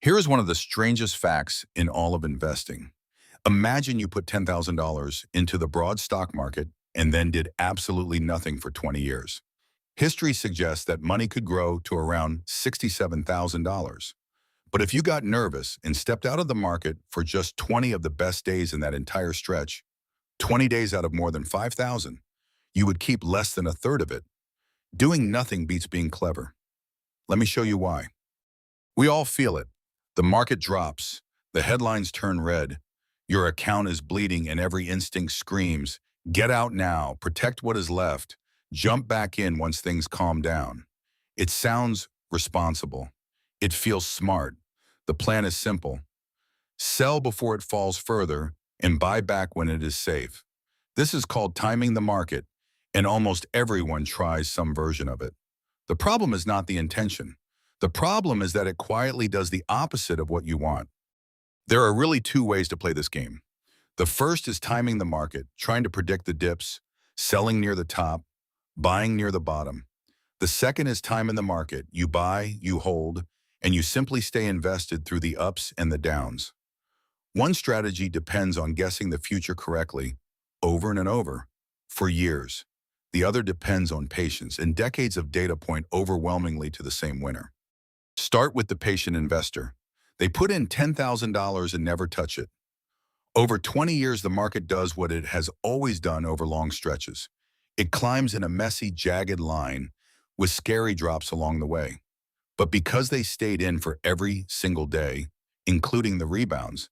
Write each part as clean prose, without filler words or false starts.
Here is one of the strangest facts in all of investing. Imagine you put $10,000 into the broad stock market and then did absolutely nothing for 20 years. History suggests that money could grow to around $67,000. But if you got nervous and stepped out of the market for just 20 of the best days in that entire stretch, 20 days out of more than 5,000, you would keep less than a third of it. Doing nothing beats being clever. Let me show you why. We all feel it. The market drops, the headlines turn red, your account is bleeding and every instinct screams, get out now, protect what is left, jump back in once things calm down. It sounds responsible. It feels smart. The plan is simple. Sell before it falls further and buy back when it is safe. This is called timing the market, and almost everyone tries some version of it. The problem is not the intention. The problem is that it quietly does the opposite of what you want. There are really two ways to play this game. The first is timing the market, trying to predict the dips, selling near the top, buying near the bottom. The second is timing the market. You buy, you hold, and you simply stay invested through the ups and the downs. One strategy depends on guessing the future correctly, over and over, for years. The other depends on patience, and decades of data point overwhelmingly to the same winner. Start with the patient investor. They put in $10,000 and never touch it. Over 20 years, the market does what it has always done over long stretches. It climbs in a messy, jagged line with scary drops along the way. But because they stayed in for every single day, including the rebounds,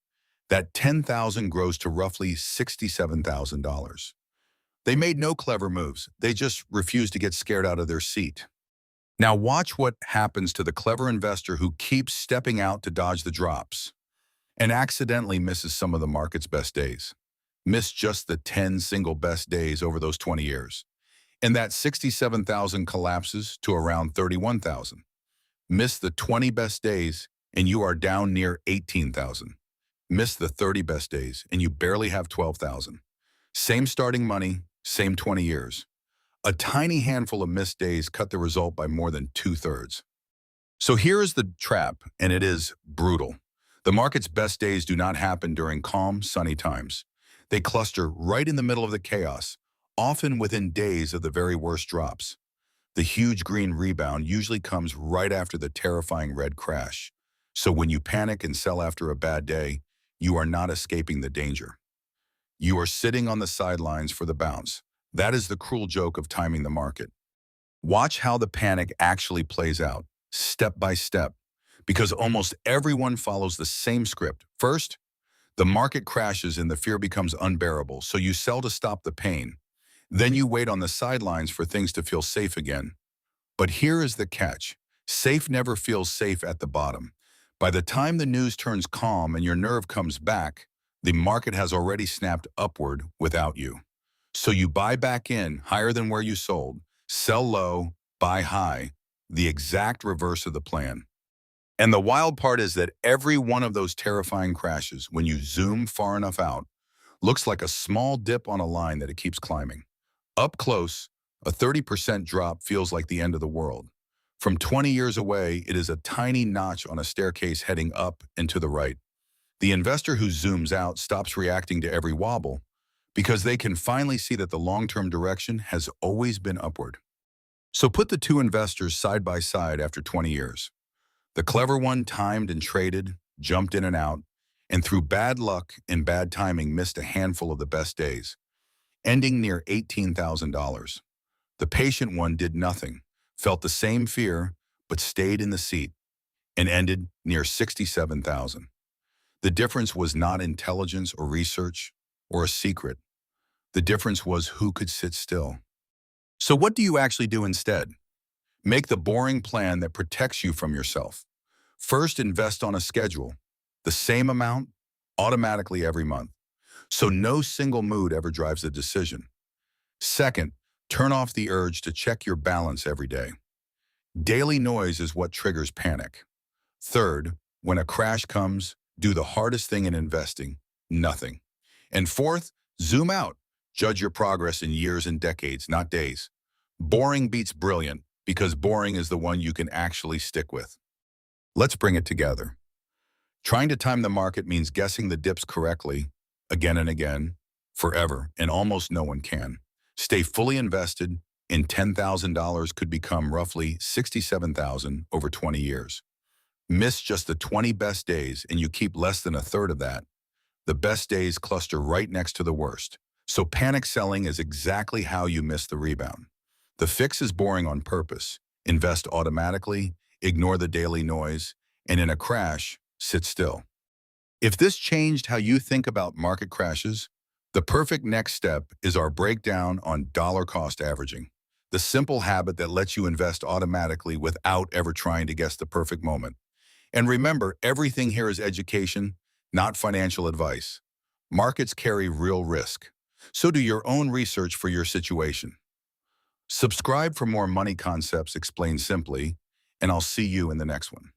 that $10,000 grows to roughly $67,000. They made no clever moves. They just refused to get scared out of their seat. Now watch what happens to the clever investor who keeps stepping out to dodge the drops and accidentally misses some of the market's best days. Missed just the 10 single best days over those 20 years. And that 67,000 collapses to around 31,000. Miss the 20 best days and you are down near 18,000. Miss the 30 best days and you barely have 12,000. Same starting money, same 20 years. A tiny handful of missed days cut the result by more than 2/3. So here is the trap, and it is brutal. The market's best days do not happen during calm, sunny times. They cluster right in the middle of the chaos, often within days of the very worst drops. The huge green rebound usually comes right after the terrifying red crash. So when you panic and sell after a bad day, you are not escaping the danger. You are sitting on the sidelines for the bounce. That is the cruel joke of timing the market. Watch how the panic actually plays out, step by step, because almost everyone follows the same script. First, the market crashes and the fear becomes unbearable, so you sell to stop the pain. Then you wait on the sidelines for things to feel safe again. But here is the catch. Safe never feels safe at the bottom. By the time the news turns calm and your nerve comes back, the market has already snapped upward without you. So you buy back in higher than where you sold, sell low, buy high, the exact reverse of the plan. And the wild part is that every one of those terrifying crashes, when you zoom far enough out, looks like a small dip on a line that it keeps climbing. Up close, a 30% drop feels like the end of the world. From 20 years away, it is a tiny notch on a staircase heading up and to the right. The investor who zooms out stops reacting to every wobble, because they can finally see that the long-term direction has always been upward. So put the two investors side by side after 20 years. The clever one timed and traded, jumped in and out, and through bad luck and bad timing missed a handful of the best days, ending near $18,000. The patient one did nothing, felt the same fear, but stayed in the seat, and ended near $67,000. The difference was not intelligence or research, or a secret. The difference was who could sit still. So what do you actually do instead? Make the boring plan that protects you from yourself. First, invest on a schedule, the same amount, automatically every month, so no single mood ever drives the decision. Second, turn off the urge to check your balance every day. Daily noise is what triggers panic. Third, when a crash comes, do the hardest thing in investing, nothing. And fourth, zoom out. Judge your progress in years and decades, not days. Boring beats brilliant because boring is the one you can actually stick with. Let's bring it together. Trying to time the market means guessing the dips correctly again and again, forever, and almost no one can. Stay fully invested in $10,000 could become roughly $67,000 over 20 years. Miss just the 20 best days and you keep less than a third of that. The best days cluster right next to the worst. So panic selling is exactly how you miss the rebound. The fix is boring on purpose. Invest automatically, ignore the daily noise, and in a crash, sit still. If this changed how you think about market crashes, the perfect next step is our breakdown on dollar cost averaging, the simple habit that lets you invest automatically without ever trying to guess the perfect moment. And remember, everything here is education, not financial advice. Markets carry real risk. So do your own research for your situation. Subscribe for more money concepts explained simply, and I'll see you in the next one.